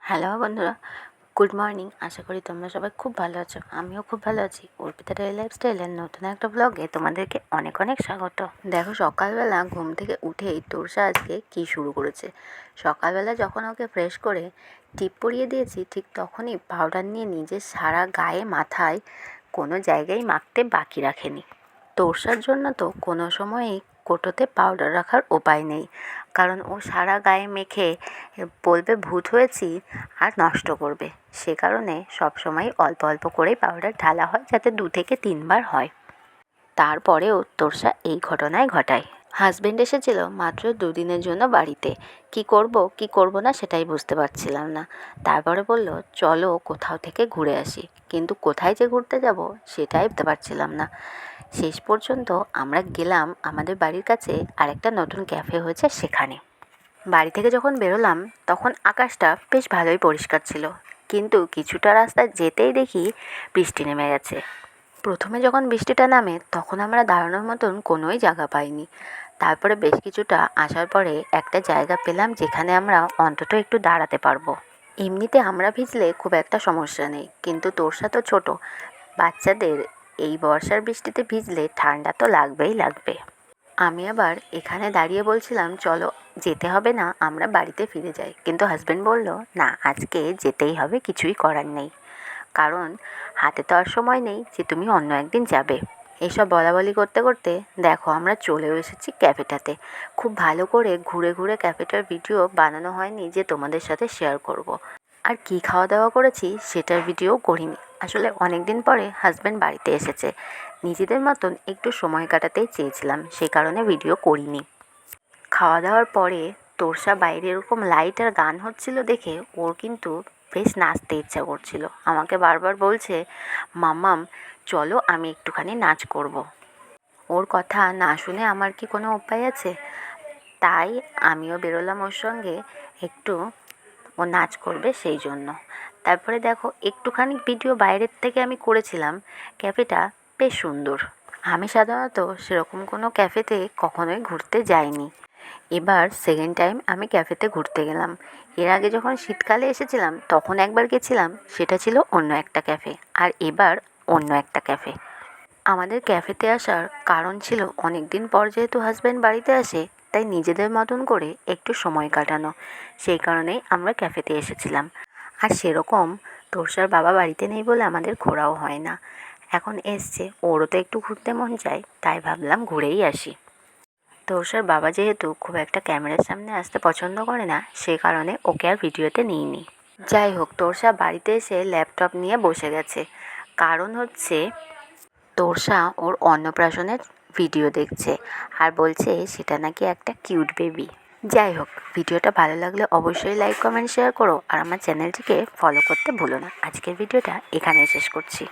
Hello বন্ধুরা, good morning. আশা করি তোমরা সবাই খুব ভালো আছো। আমিও খুব ভালো আছি। অর্পিতা ডেইলি লাইফস্টাইলের নতুন একটা ব্লগে তোমাদেরকে অনেক অনেক স্বাগত। দেখো, সকালবেলা ঘুম থেকে উঠেই তোরসা আজকে কী শুরু করেছে। সকালবেলা যখন ওকে ফ্রেশ করে টিপ পরিয়ে দিয়েছি, ঠিক তখনই পাউডার নিয়ে নিজের সারা গায়ে মাথায় কোনো জায়গায় মাখতে বাকি রাখেনি। তোরসার জন্য তো কোনো সময়ই কোটোতে পাউডার রাখার উপায় নেই, কারণ ও সারা গায়ে মেখে বলবে ভূত হয়েছি আর নষ্ট করবে। সে কারণে সবসময় অল্প অল্প করেই পাউডার ঢালা হয়, যাতে 2 থেকে 3 বার হয়। তারপরেও তোরসা এই ঘটনায় ঘটায়। হাজব্যান্ড এসেছিল মাত্র 2 দিনের জন্য বাড়িতে। কি করব না সেটাই বুঝতে পারছিলাম না। তারপরে বলল চলো কোথাও থেকে ঘুরে আসি, কিন্তু কোথায় যে ঘুরতে যাব সেটাই বুঝতে পারছিলাম না। শেষ পর্যন্ত আমরা গেলাম আমাদের বাড়ির কাছে আরেকটা নতুন ক্যাফে হয়েছে সেখানে। বাড়ি থেকে যখন বেরোলাম তখন আকাশটা বেশ ভালোই পরিষ্কার ছিল, কিন্তু কিছুটা রাস্তা যেতেই দেখি বৃষ্টি নেমে গেছে। প্রথমে যখন বৃষ্টিটা নামে তখন আমরা দাঁড়ানোর মতন কোনোই জায়গা পাইনি। তারপরে বেশ কিছুটা আসার পরে একটা জায়গা পেলাম যেখানে আমরা অন্তত একটু দাঁড়াতে পারবো। এমনিতে আমরা ভিজলে খুব একটা সমস্যা নেই, কিন্তু তোরসা তো ছোট, বাচ্চাদের এই বর্ষার বৃষ্টিতে ভিজলে ঠান্ডা তো লাগবেই লাগবে। আমি আবার এখানে দাঁড়িয়ে বলছিলাম চলো যেতে হবে না, আমরা বাড়িতে ফিরে যাই, কিন্তু হাজব্যান্ড বলল না, আজকে যেতেই হবে, কিছুই করার নেই, কারণ হাতে তো আর সময় নেই যে তুমি অন্য একদিন যাবে। এইসব বলাবলি করতে করতে দেখো আমরা চলেও এসেছি ক্যাফেটাতে। খুব ভালো করে ঘুরে ঘুরে ক্যাফেটার ভিডিও বানানো হয়নি যে তোমাদের সাথে শেয়ার করব। আর কি খাওয়া দাওয়া করেছি সেটার ভিডিও করিনি। আসলে অনেক দিন পরে হাজব্যান্ড বাড়িতে এসেছে, নিজেদের মতন একটু সময় কাটাতেই চেয়েছিলাম, সেই কারণে ভিডিও করিনি। খাওয়া দাওয়ার পরে তোরসা বাইরে এরকম লাইট আর গান হচ্ছিল দেখে ওর কিন্তু বেশ নাচতে ইচ্ছা করছিল। আমাকে বারবার বলছে মাম্মাম চলো আমি একটুখানি নাচ করব। ওর কথা না শুনে আমার কি কোনো উপায় আছে? তাই আমিও বেরোলাম ওর সঙ্গে, একটু ও নাচ করবে সেই জন্য। তারপরে দেখো একটুখানি ভিডিও বাইরের থেকে আমি করেছিলাম। ক্যাফেটা বেশ সুন্দর। আমি সাধারণত সেরকম কোনো ক্যাফেতে কখনোই ঘুরতে যাইনি। এবার সেকেন্ড টাইম আমি ক্যাফেতে ঘুরতে গেলাম। এর আগে যখন শীতকালে এসেছিলাম তখন একবার গেছিলাম, সেটা ছিল অন্য একটা ক্যাফে, আর এবার অন্য একটা ক্যাফে। আমাদের ক্যাফেতে আসার কারণ ছিল অনেক দিন পর যেহেতু হাজব্যান্ড বাড়িতে আসে, তাই নিজেদের মতন করে একটু সময় কাটানো, সেই কারণেই আমরা ক্যাফেতে এসেছিলাম। আর সেরকম তোরসার বাবা বাড়িতে নেই বলে আমাদের ঘোরাও হয় না। এখন এসছে, ওরও তো একটু ঘুরতে মন চায়, তাই ভাবলাম ঘুরেই আসি। তোরসার বাবা যেহেতু খুব একটা ক্যামেরার সামনে আসতে পছন্দ করে না, সে কারণে ওকে আর ভিডিওতে নিইনি। যাই হোক, তোরসা বাড়িতে এসে ল্যাপটপ নিয়ে বসে গেছে। কারণ হচ্ছে তোরসা ওর অন্নপ্রাশনের ভিডিও দেখছে আর বলছে সেটা নাকি একটা কিউট বেবি। যাই হোক, ভিডিওটা ভালো লাগলে অবশ্যই লাইক কমেন্ট শেয়ার করো, আর আমার চ্যানেলটিকে ফলো করতে ভুলো না। আজকের ভিডিওটা এখানেই শেষ করছি।